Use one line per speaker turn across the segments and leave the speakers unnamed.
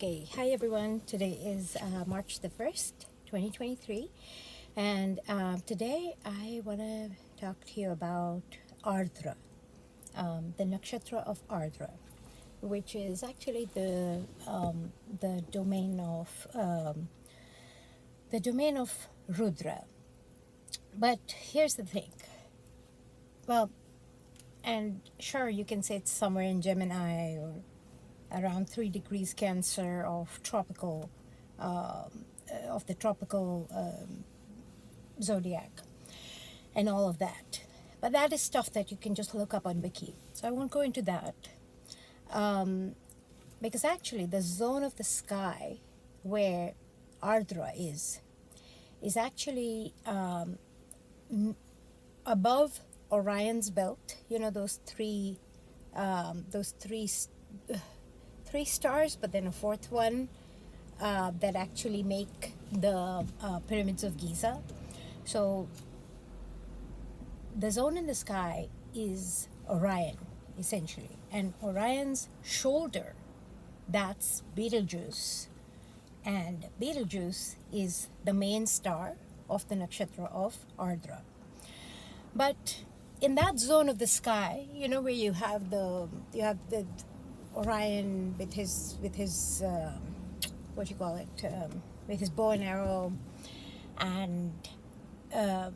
Okay, hi everyone. Today is March the 1st, 2023, and today I want to talk to you about Ardra, the nakshatra of Ardra, which is actually the domain of Rudra. But here's the thing. Well, and sure, you can say it's somewhere in Gemini or around 3 degrees Cancer of the tropical zodiac and all of that. But that is stuff that you can just look up on Wiki. So I won't go into that because actually the zone of the sky where Ardra is actually above Orion's belt. You know three stars, but then a fourth one that actually make the pyramids of Giza. So the zone in the sky is Orion, essentially, and Orion's shoulder, that's Betelgeuse, and Betelgeuse is the main star of the nakshatra of Ardra. But in that zone of the sky, you know, where you have the Orion with his what you call it, with his bow and arrow, and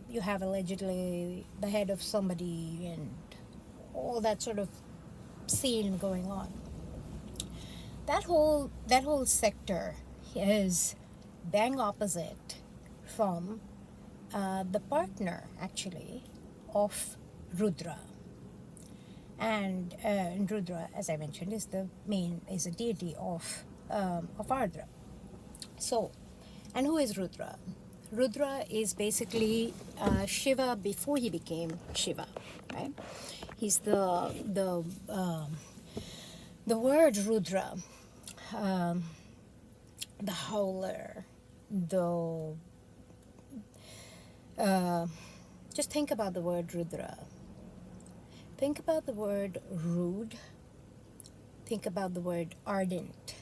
you have allegedly the head of somebody and all that sort of scene going on. That whole sector is bang opposite from the partner, actually, of Rudra. And Rudra, as I mentioned, is a deity of Ardra. So, and who is Rudra? Rudra is basically Shiva before he became Shiva, right? He's the word Rudra, the howler, the just think about the word Rudra. Think about the word rude. Think about the word ardent.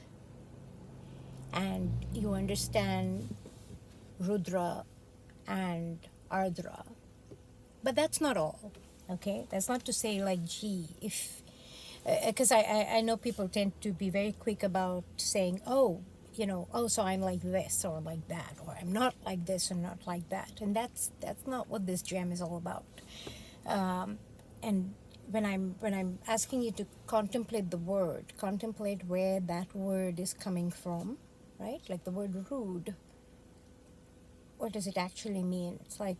And you understand Rudra and Ardra. But that's not all, okay? That's not to say like, gee, if... Because I know people tend to be very quick about saying, oh, you know, oh, so I'm like this or like that, or I'm not like this or not like that. And that's not what this gem is all about. And when I'm asking you to contemplate the word, contemplate where that word is coming from, right? Like the word rude. What does it actually mean? It's like,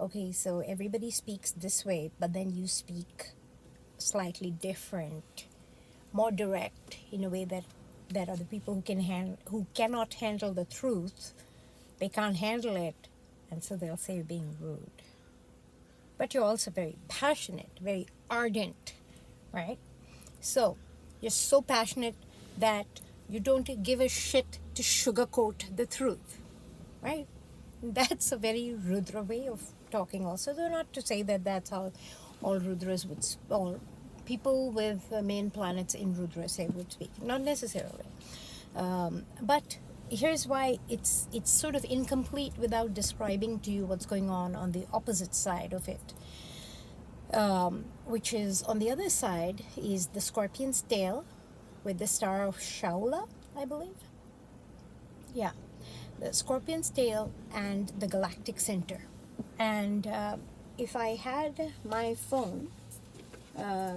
okay, so everybody speaks this way, but then you speak slightly different, more direct, in a way that other people who cannot handle the truth, they can't handle it, and so they'll say you're being rude. But you're also very passionate, very ardent, right? So you're so passionate that you don't give a shit to sugarcoat the truth, right? That's a very Rudra way of talking also. Though not to say that that's how all Rudras all people with main planets in Rudra say would speak. Not necessarily. But here's why it's sort of incomplete without describing to you what's going on the opposite side of it, which is on the other side is the scorpion's tail with the star of Shaula, I believe. Yeah, the scorpion's tail and the galactic center. And if I had my phone,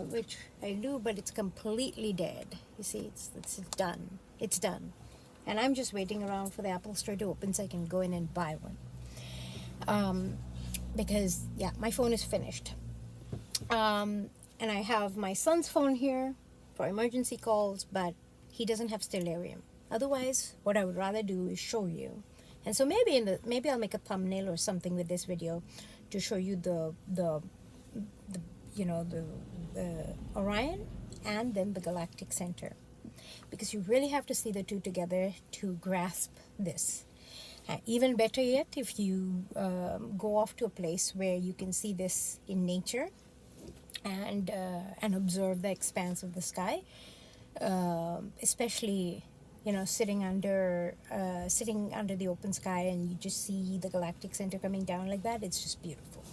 which I do, but it's completely dead. You see, it's done. It's done. And I'm just waiting around for the Apple Store to open so I can go in and buy one. Because, yeah, my phone is finished. And I have my son's phone here for emergency calls, but he doesn't have stellarium. Otherwise, what I would rather do is show you. And so maybe I'll make a thumbnail or something with this video to show you the Orion and then the galactic center, because you really have to see the two together to grasp this. Even better yet, if you go off to a place where you can see this in nature and observe the expanse of the sky, especially sitting under the open sky, and you just see the galactic center coming down like that. It's just beautiful.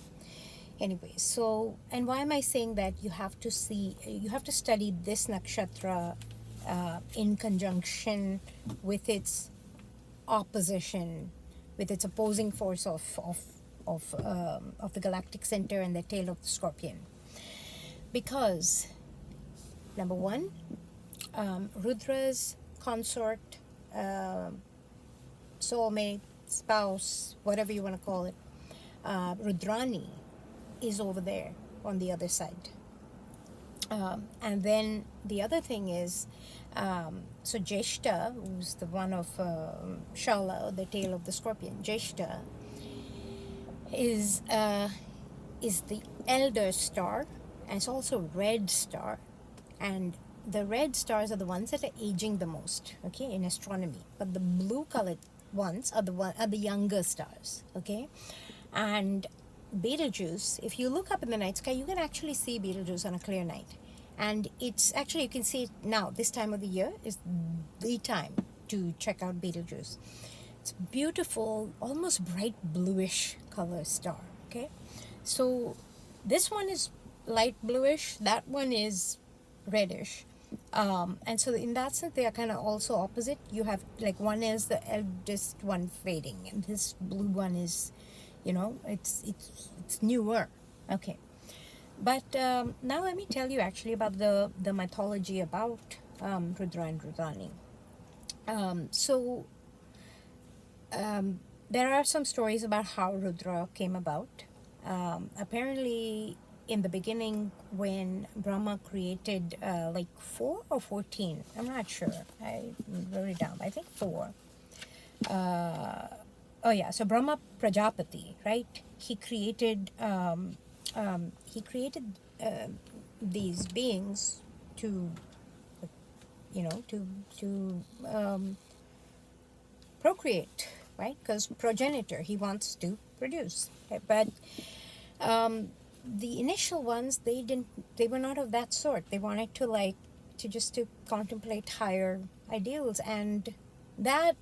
Anyway, so, and why am I saying that? You have to study this nakshatra in conjunction with its opposition, with its opposing force of the galactic center and the tail of the scorpion. Because, number one, Rudra's consort, soulmate, spouse, whatever you want to call it, Rudrani, is over there on the other side. And then the other thing is, so Jeshta, who's the one of Shala, the tail of the scorpion, Jeshta is the elder star, and it's also red star, and the red stars are the ones that are aging the most, okay, in astronomy. But the blue colored ones are the younger stars, okay. And Betelgeuse, if you look up in the night sky, you can actually see Betelgeuse on a clear night. And it's actually, you can see it now. This time of the year is the time to check out Betelgeuse. It's beautiful, almost bright bluish color star, okay. So this one is light bluish, that one is reddish. And so in that sense, they are kind of also opposite. You have, like, one is the eldest one fading, and this blue one is, it's newer. Okay. But now let me tell you actually about the mythology about Rudra and Rudrani. There are some stories about how Rudra came about. Apparently, in the beginning, when Brahma created 4 or 14, I'm not sure. I wrote it down. I think 4. So Brahma Prajapati, right? He created these beings to procreate, right? Because progenitor, he wants to produce, but the initial ones, they were not of that sort. They wanted to to contemplate higher ideals, and that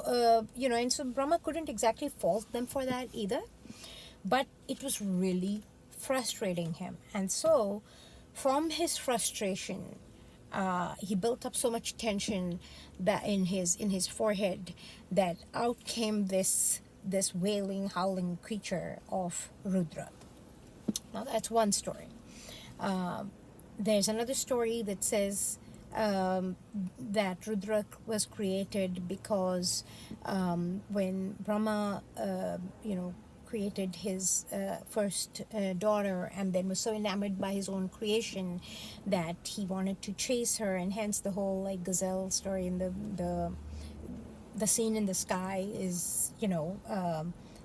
and so Brahma couldn't exactly fault them for that either, but it was really frustrating him. And so from his frustration, he built up so much tension that in his forehead, that out came this wailing, howling creature of Rudra. Now that's one story. There's another story that says that Rudra was created because when Brahma created his first daughter, and then was so enamored by his own creation that he wanted to chase her, and hence the whole gazelle story in the scene in the sky is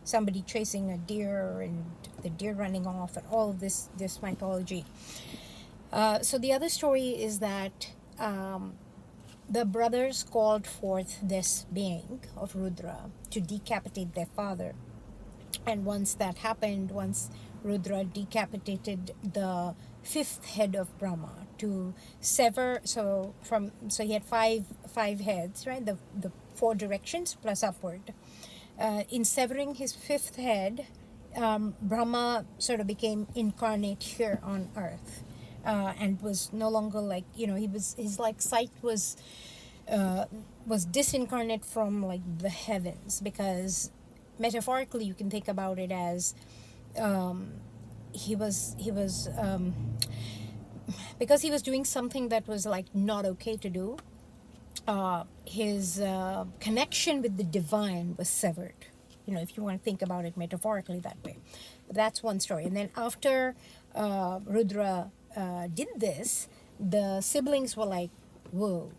somebody chasing a deer and the deer running off, and all of this mythology. So the other story is that the brothers called forth this being of Rudra to decapitate their father. And once that happened, once Rudra decapitated the 5th head of Brahma to sever, so he had five heads, right? The 4 directions plus upward. In severing his 5th head, Brahma sort of became incarnate here on earth, and was no longer his sight was disincarnate from the heavens, because metaphorically you can think about it as he was because he was doing something that was not okay to do. His connection with the divine was severed, if you want to think about it metaphorically that way. But that's one story. And then after Rudra did this, the siblings were like, whoa,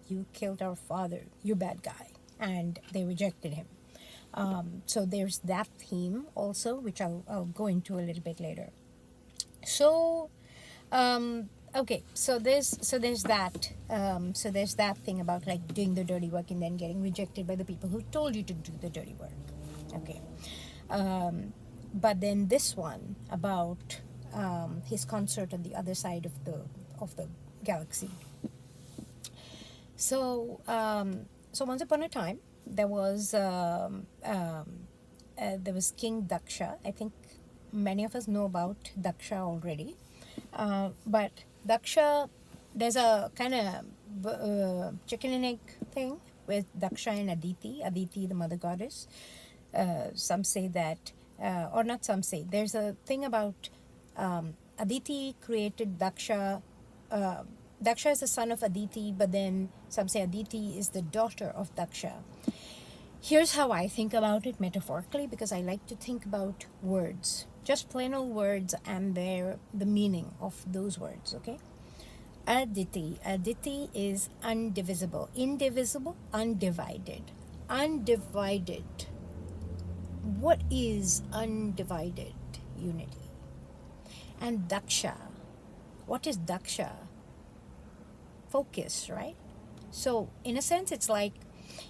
you killed our father, you bad guy, and they rejected him. So there's that theme also, which I'll go into a little bit later. So okay, so there's that thing about doing the dirty work and then getting rejected by the people who told you to do the dirty work. Okay, but then this one about his consort on the other side of the galaxy. So once upon a time, there was King Daksha. I think many of us know about Daksha already. But Daksha, there's a kind of chicken and egg thing with Daksha and Aditi. Aditi, the mother goddess. Some say that, or not some say, there's a thing about Aditi created Daksha. Daksha is the son of Aditi, but then some say Aditi is the daughter of Daksha. Here's how I think about it metaphorically, because I like to think about words, just plain old words and the meaning of those words, okay? Aditi. Aditi is undivisible. Indivisible, undivided. Undivided. What is undivided unity? And Daksha. What is Daksha? Focus, right? So, in a sense, it's like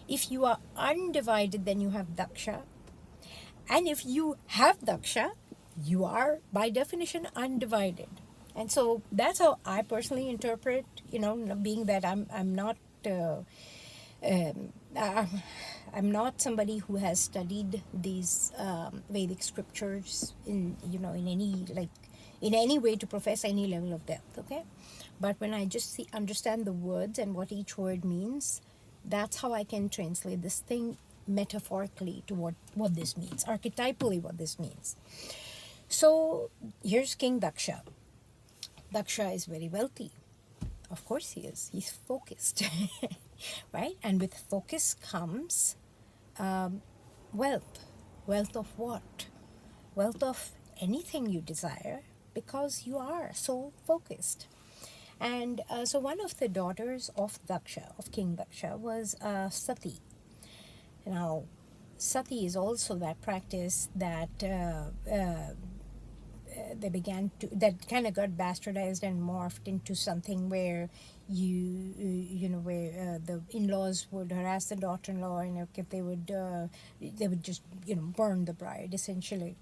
if you are undivided, then you have Daksha. And if you have Daksha, you are, by definition, undivided. And so that's how I personally interpret, being that I'm not. Um, I- I'm not somebody who has studied these Vedic scriptures in any way to profess any level of depth. Okay, but when I just understand the words and what each word means, that's how I can translate this thing metaphorically to what this means, archetypally what this means. So here's King Daksha. Daksha is very wealthy. Of course he is. He's focused, right? And with focus comes wealth. Wealth of what? Wealth of anything you desire, because you are so focused. And so one of the daughters of Daksha, of King Daksha, was Sati. Now, Sati is also that practice that they began to, that kind of got bastardized and morphed into something where where the in-laws would harass the daughter-in-law, and if they would just burn the bride essentially.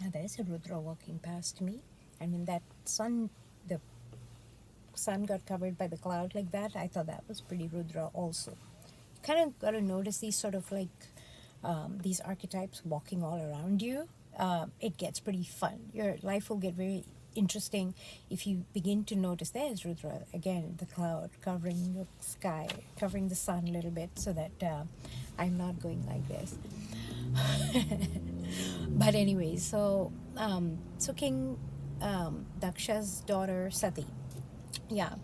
And there's a Rudra walking past me, and when the sun got covered by the cloud like that, I thought that was pretty Rudra also. You kind of got to notice these sort of like these archetypes walking all around you. It gets pretty fun. Your life will get very interesting if you begin to notice there's Rudra again, the cloud covering the sky, covering the sun a little bit, so that I'm not going like this. But anyway, so King Daksha's daughter Sati, yeah.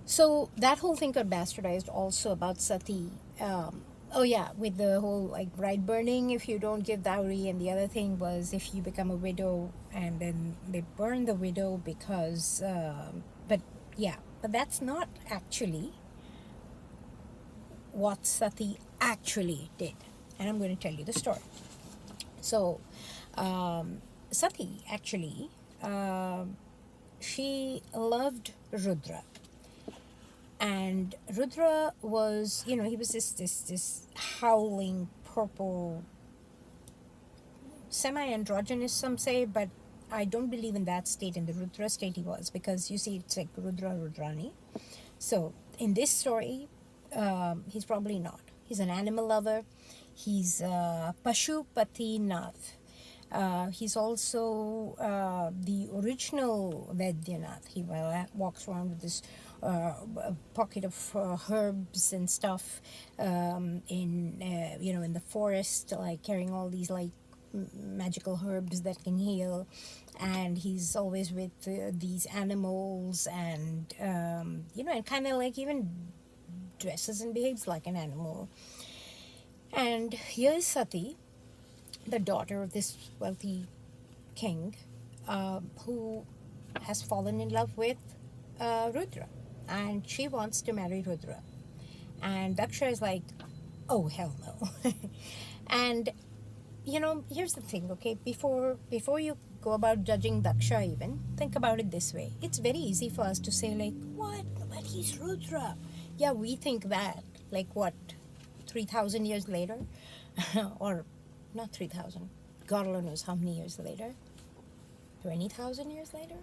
So that whole thing got bastardized also about Sati. Oh yeah, with the whole like bride burning if you don't give dowry, and the other thing was if you become a widow and then they burn the widow because. But yeah, but that's not actually what Sati actually did, and I'm going to tell you the story. So, Sati actually, she loved Rudra. And Rudra was, he was this howling purple, semi-androgynous, some say, but I don't believe in that state. In the Rudra state he was, because you see it's like Rudra, Rudrani. So in this story, he's probably not. He's an animal lover. He's Pashupati Nath. He's also the original Vaidyanath. He walks around with this pocket of herbs and stuff in the forest, like carrying all these like magical herbs that can heal, and he's always with these animals, and and kind of like even dresses and behaves like an animal. And here is Sati, the daughter of this wealthy king, who has fallen in love with Rudra, and she wants to marry Rudra. And Daksha is like, oh, hell no. And, here's the thing, okay? Before you go about judging Daksha even, think about it this way. It's very easy for us to say, like, what? But he's Rudra. Yeah, we think that. Like, what? 3,000 years later? Or not 3,000. God alone knows how many years later. 20,000 years later?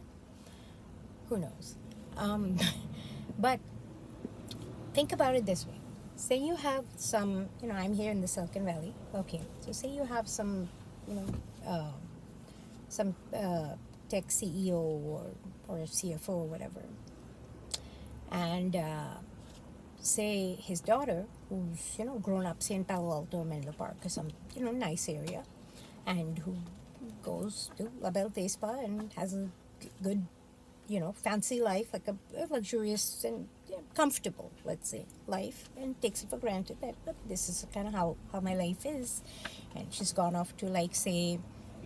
Who knows? But think about it this way. Say you have some, I'm here in the Silicon Valley. Okay, so say you have some, you know, some tech CEO or CFO or whatever, and say his daughter, who's grown up, say in Palo Alto or Menlo Park or some nice area, and who goes to La Belle Spa and has a good fancy life, like a luxurious and comfortable, let's say, life, and takes it for granted that look, this is kind of how my life is. And she's gone off to, like, say,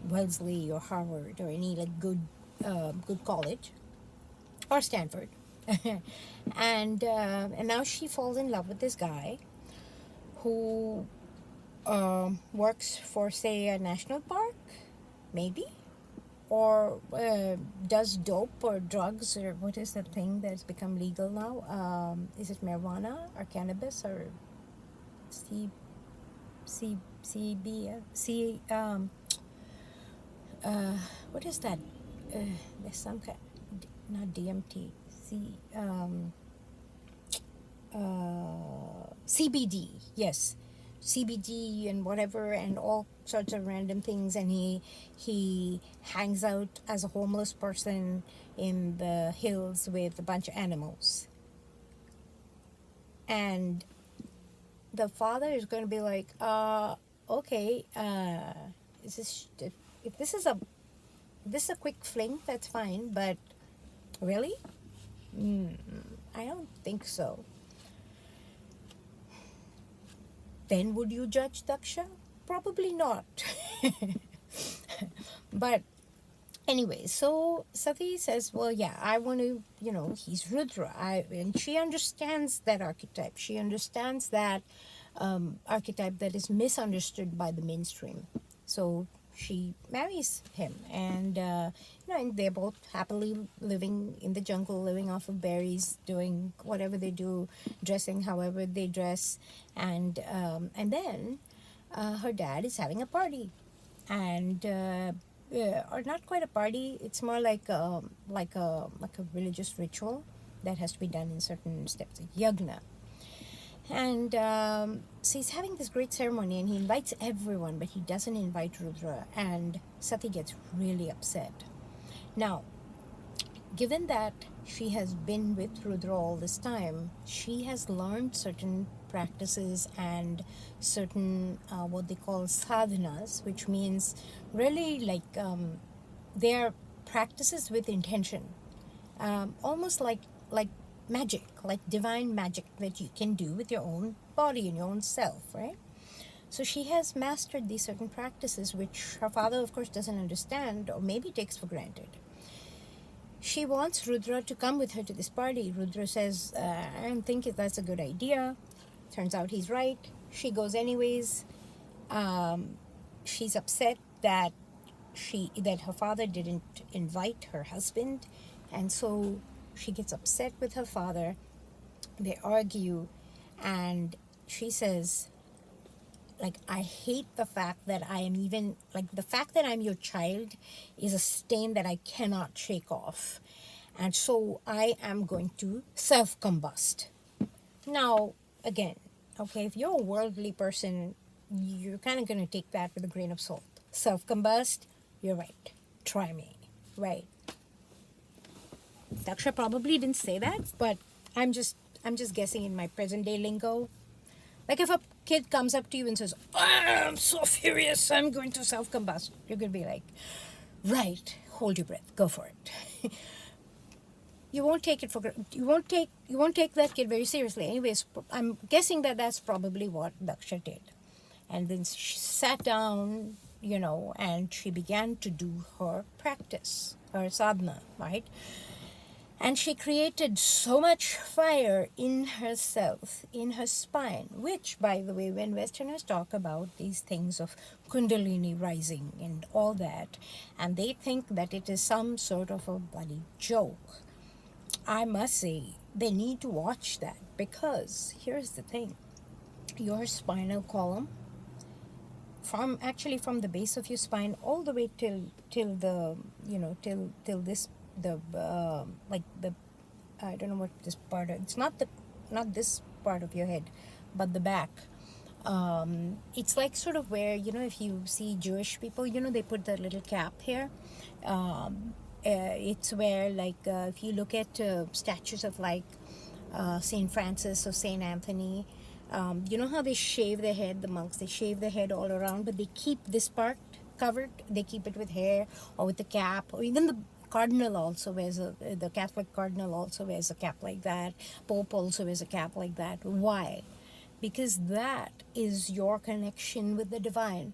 Wellesley or Harvard or any like good college, or Stanford. And now she falls in love with this guy who works for, say, a national park, maybe, or does dope or drugs, or what is the thing that's become legal now? Is it marijuana or cannabis or C C C B C what is that? There's some kind, not DMT, CBD, yes, CBD and whatever, and all sorts of random things. And he hangs out as a homeless person in the hills with a bunch of animals. And the father is going to be like, okay, is this, if this is a quick fling, that's fine, but really, I don't think so. Then would you judge Daksha? Probably not. But anyway, so Sati says, well, yeah, I want to, he's Rudra. And she understands that archetype. She understands that archetype that is misunderstood by the mainstream. So she marries him, and and they're both happily living in the jungle, living off of berries, doing whatever they do, dressing however they dress, and then her dad is having a party, and or not quite a party. It's more like a religious ritual that has to be done in certain steps, like yagna. And so he's having this great ceremony, and he invites everyone, but he doesn't invite Rudra, and Sati gets really upset. Now, given that she has been with Rudra all this time, she has learned certain practices and certain what they call sadhanas, which means really like they are practices with intention, almost like magic, like divine magic that you can do with your own body and your own self, right? So she has mastered these certain practices, which her father, of course, doesn't understand or maybe takes for granted. She wants Rudra to come with her to this party. Rudra says, I don't think that's a good idea. Turns out he's right. She goes anyways. She's upset that her father didn't invite her husband, and so she gets upset with her father. They argue, and she says, like, I hate the fact that I am even, like, the fact that I'm your child is a stain that I cannot shake off. And so I am going to self-combust. Now, again, okay, if you're a worldly person, you're kind of going to take that with a grain of salt. Self-combust, you're right. Try me, right? Daksha probably didn't say that, but I'm just guessing in my present day lingo. Like, if a kid comes up to you and says, I'm so furious, I'm going to self-combust, you're going to be like, right, hold your breath, go for it. You won't take that kid very seriously. Anyways, I'm guessing that that's probably what Daksha did. And then she sat down, and she began to do her practice, her sadhana, right? And she created so much fire in herself, in her spine, which, by the way, when Westerners talk about these things of Kundalini rising and all that, and they think that it is some sort of a bloody joke, I must say they need to watch that, because here's the thing. Your spinal column, from the base of your spine all the way till the, till this, the like the, I don't know what this part, it's not this part of your head, but the back. It's like sort of where, if you see Jewish people, they put the little cap here. It's where, like, if you look at statues of, like, Saint Francis or Saint Anthony, you know how they shave their head, the monks, they shave their head all around, but they keep this part covered. They keep it with hair or with the cap, or even the cardinal also wears the Catholic cardinal also wears a cap like that. Pope also wears a cap like that. Why? Because that is your connection with the divine.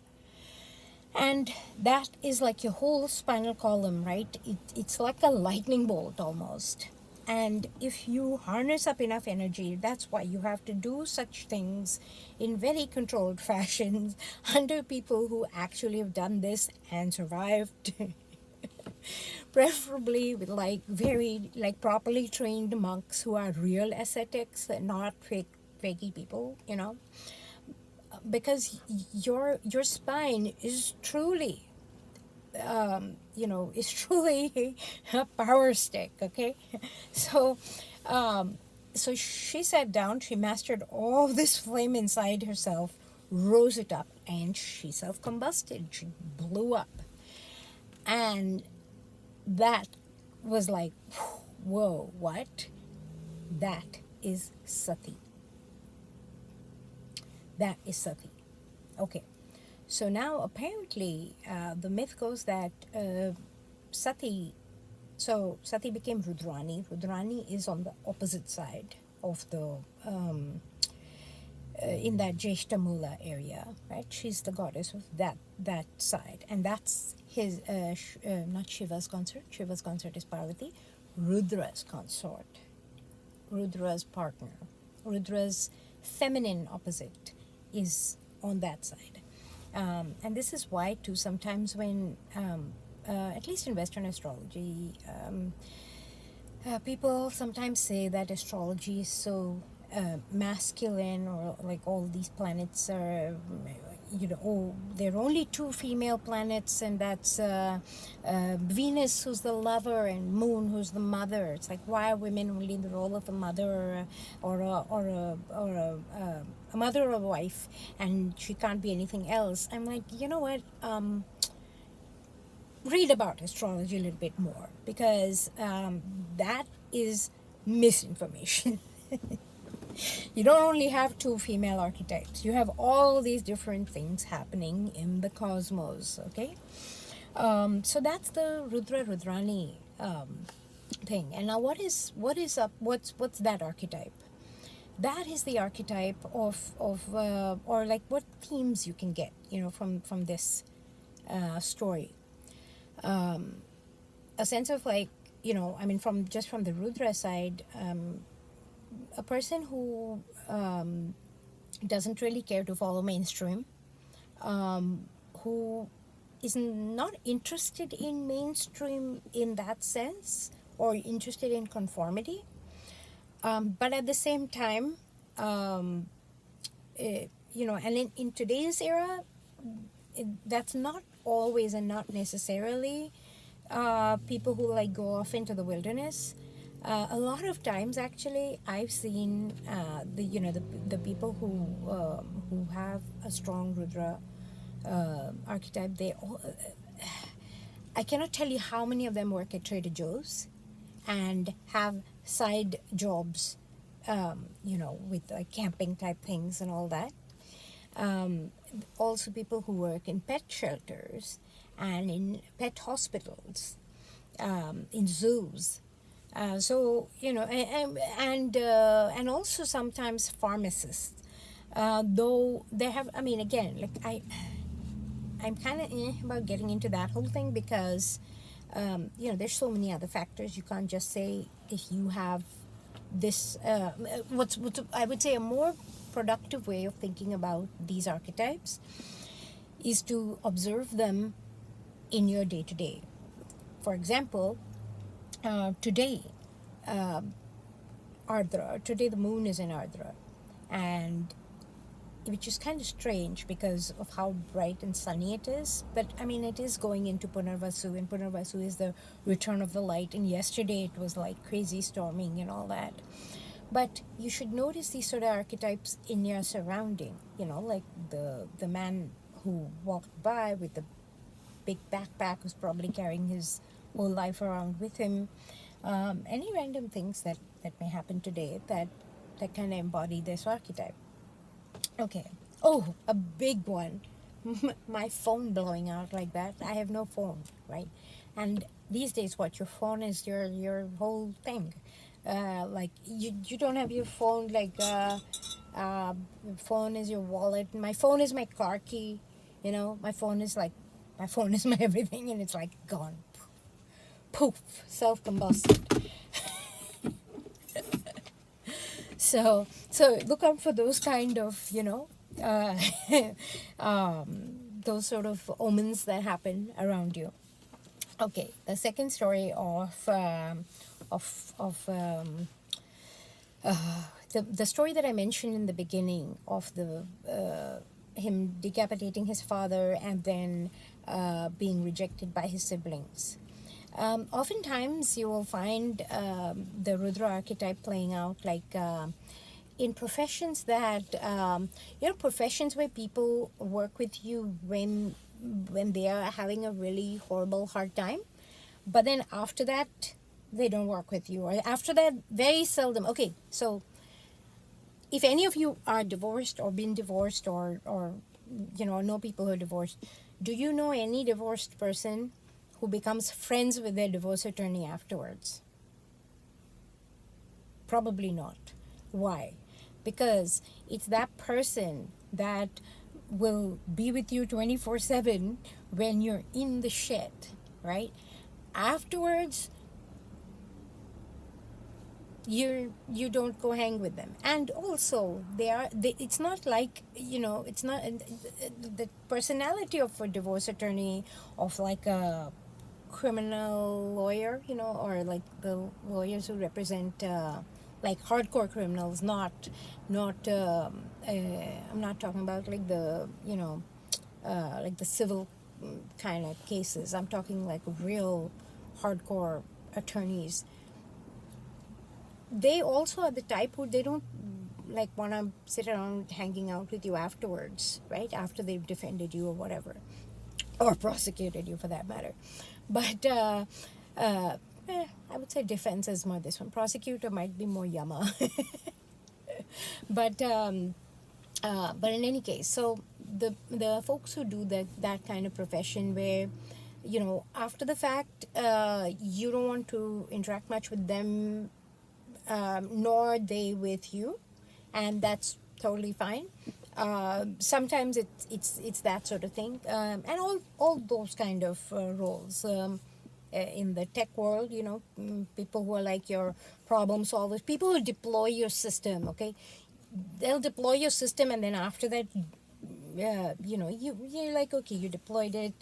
And that is like your whole spinal column, right? It's like a lightning bolt almost. And if you harness up enough energy, that's why you have to do such things in very controlled fashions under people who actually have done this and survived. Preferably with, like, very, like, properly trained monks who are real ascetics and not fakey people, because your spine is truly is truly a power stick. Okay. So so she sat down, she mastered all this flame inside herself, rose it up, and she self-combusted. She blew up. And that was like, whoa, what? That is sati. That is sati. Okay. So now apparently the myth goes that sati, so sati became Rudrani. Rudrani is on the opposite side of the, in that Jeshtamula area, right? She's the goddess of that side. And that's his, not Shiva's consort. Shiva's consort is Parvati. Rudra's consort. Rudra's partner. Rudra's feminine opposite is on that side. And this is why, too, sometimes when, at least in Western astrology, people sometimes say that astrology is so masculine, or like all these planets are, there are only two female planets, and that's Venus, who's the lover, and Moon, who's the mother. It's like, why are women only in the role of a mother, or a mother or a wife, and she can't be anything else? I'm like, you know what? Read about astrology a little bit more, because that is misinformation. You don't only have two female archetypes, you have all these different things happening in the cosmos. Okay. So that's the Rudrani thing. And now what's that archetype? That is the archetype of or like what themes you can get, from this story. A sense of, like, from the Rudra side, a person who doesn't really care to follow mainstream, who is not interested in mainstream in that sense, or interested in conformity, but at the same time, and in today's era, that's not always and not necessarily people who, like, go off into the wilderness. A lot of times, actually, I've seen the people who have a strong Rudra archetype. They all, I cannot tell you how many of them work at Trader Joe's and have side jobs, with, like, camping type things and all that. Also, people who work in pet shelters and in pet hospitals, in zoos. And also sometimes pharmacists. Though they have, again, like, I'm kind of about getting into that whole thing, because there's so many other factors. You can't just say, if you have this, what's I would say a more productive way of thinking about these archetypes is to observe them in your day-to-day. For example, today, Ardra, today the moon is in Ardra, and which is kind of strange because of how bright and sunny it is. But it is going into Punarvasu, and Punarvasu is the return of the light. And yesterday it was like crazy storming and all that. But you should notice these sort of archetypes in your surrounding, like the man who walked by with the big backpack, who's probably carrying his whole life around with him. Any random things that may happen today that kind of embody this archetype. Okay. Oh, a big one. My phone blowing out like that. I have no phone, right? And these days, what your phone is your whole thing. Like you don't have your phone like phone is your wallet. My phone is my car key. My phone is like my phone is my everything, and it's like gone. Poof, self combusted. So look out for those kind of uh, those sort of omens that happen around you. Okay, the second story of the story that I mentioned in the beginning of the him decapitating his father and then being rejected by his siblings. Oftentimes, you will find the Rudra archetype playing out like in professions that professions where people work with you when they are having a really horrible hard time, but then after that they don't work with you, or after that very seldom. Okay, so if any of you are divorced or been divorced or know people who are divorced, do you know any divorced person who becomes friends with their divorce attorney afterwards? Probably not. Why? Because it's that person that will be with you 24/7 when you're in the shit, right? Afterwards, you don't go hang with them. And also it's not like it's not the personality of a divorce attorney, of like a criminal lawyer, or like the lawyers who represent like hardcore criminals, not I'm not talking about like the like the civil kind of cases. I'm talking like real hardcore attorneys. They also are the type who they don't like want to sit around hanging out with you afterwards, right? After they've defended you or whatever, or prosecuted you for that matter. But uh, I would say defense is more this one. Prosecutor might be more yama. but but in any case, so the folks who do that kind of profession where after the fact you don't want to interact much with them, nor they with you, and that's totally fine. Sometimes it's that sort of thing, and all those kind of roles. In the tech world, people who are like your problem solvers, people who deploy your system. Okay, they'll deploy your system, and then after that, you're like, okay, you deployed it.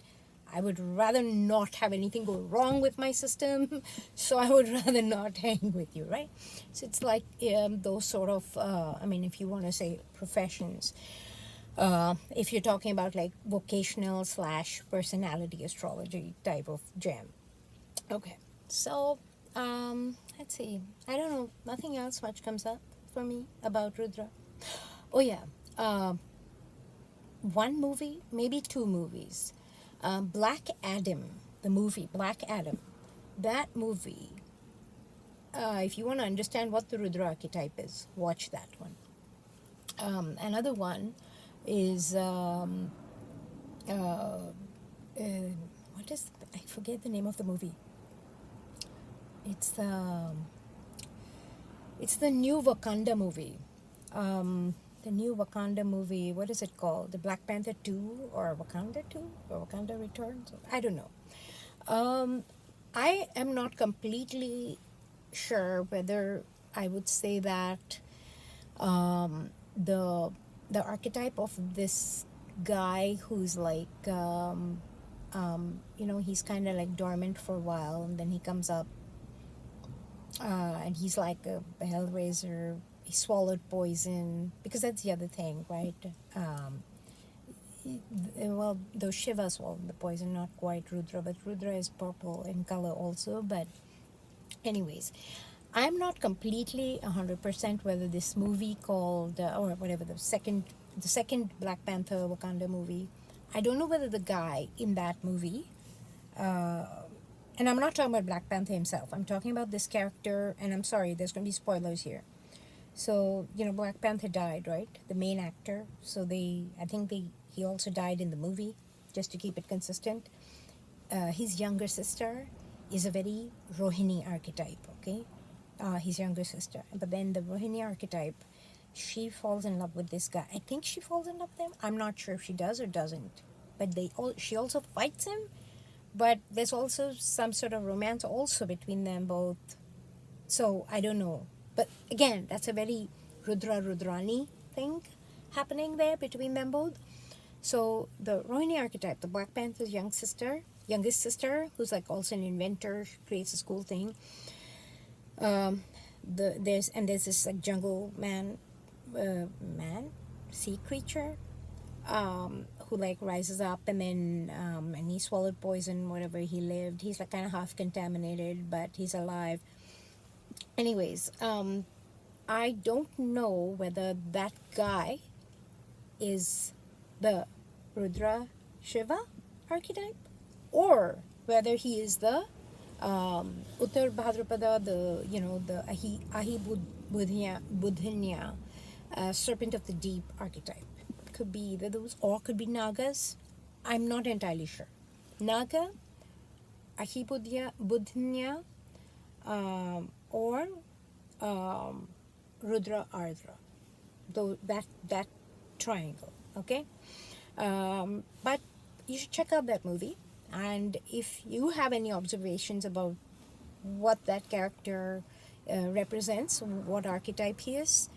I would rather not have anything go wrong with my system, so I would rather not hang with you, right? So it's like those sort of, if you want to say professions, if you're talking about like vocational / personality astrology type of jam. Okay, so let's see. I don't know. Nothing else much comes up for me about Rudra. Oh yeah, one movie, maybe two movies. Black Adam, the movie Black Adam. That movie, if you want to understand what the Rudra archetype is, watch that one. Another one is what is, I forget the name of the movie. It's it's the new Wakanda movie. The new Wakanda movie. What is it called? The Black Panther 2 or Wakanda 2 or Wakanda Returns? I don't know. I am not completely sure whether I would say that the archetype of this guy who's like he's kind of like dormant for a while, and then he comes up, and he's like a hellraiser. He swallowed poison, because that's the other thing, right? Well, though Shiva swallowed the poison, not quite Rudra, but Rudra is purple in color also. But anyways, I'm not completely 100% whether this movie called or whatever the second Black Panther Wakanda movie. I don't know whether the guy in that movie, uh, and I'm not talking about Black Panther himself. I'm talking about this character, and I'm sorry, there's going to be spoilers here. So Black Panther died, right? The main actor. So I think he also died in the movie, just to keep it consistent. His younger sister is a very Rohini archetype, okay? His younger sister. But then the Rohini archetype, she falls in love with this guy. I think she falls in love with him. I'm not sure if she does or doesn't. But she also fights him. But there's also some sort of romance also between them both. So I don't know. But again, that's a very Rudra Rudrani thing happening there between them both. So the Rohini archetype, the Black Panther's youngest sister, who's like also an inventor, she creates this cool thing. There's this like jungle sea creature, who like rises up and then and he swallowed poison wherever he lived. He's like kind of half contaminated, but he's alive. Anyways, I don't know whether that guy is the Rudra Shiva archetype, or whether he is the Uttar Bhadrapada, the Budhinya, serpent of the deep archetype. Could be either those, or could be Nagas. I'm not entirely sure. Naga, Budhinya, or Rudra Ardra. Though that triangle, okay? But you should check out that movie. And if you have any observations about what that character represents, what archetype he is,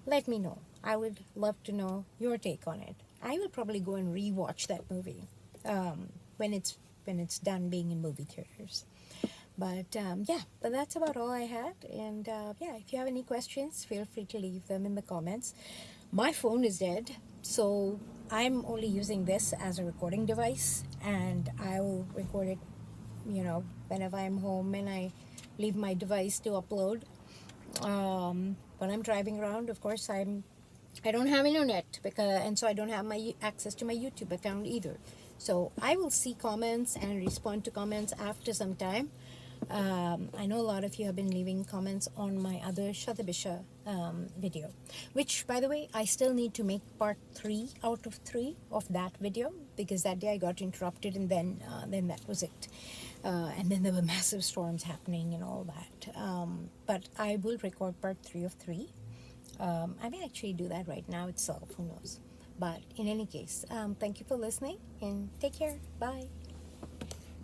let me know. I would love to know your take on it. I will probably go and rewatch that movie when it's done being in movie theaters. But but that's about all I had. And if you have any questions, feel free to leave them in the comments. My phone is dead, so I'm only using this as a recording device, and I will record it, whenever I'm home and I leave my device to upload. When I'm driving around, of course, I don't have internet and so I don't have my access to my YouTube account either. So I will see comments and respond to comments after some time. I know a lot of you have been leaving comments on my other Shatabisha video, which, by the way, I still need to make part 3 out of 3 of that video, because that day I got interrupted, and then that was it. And then there were massive storms happening and all that. But I will record part 3 of 3. I may actually do that right now itself, who knows. But in any case, thank you for listening, and take care. Bye.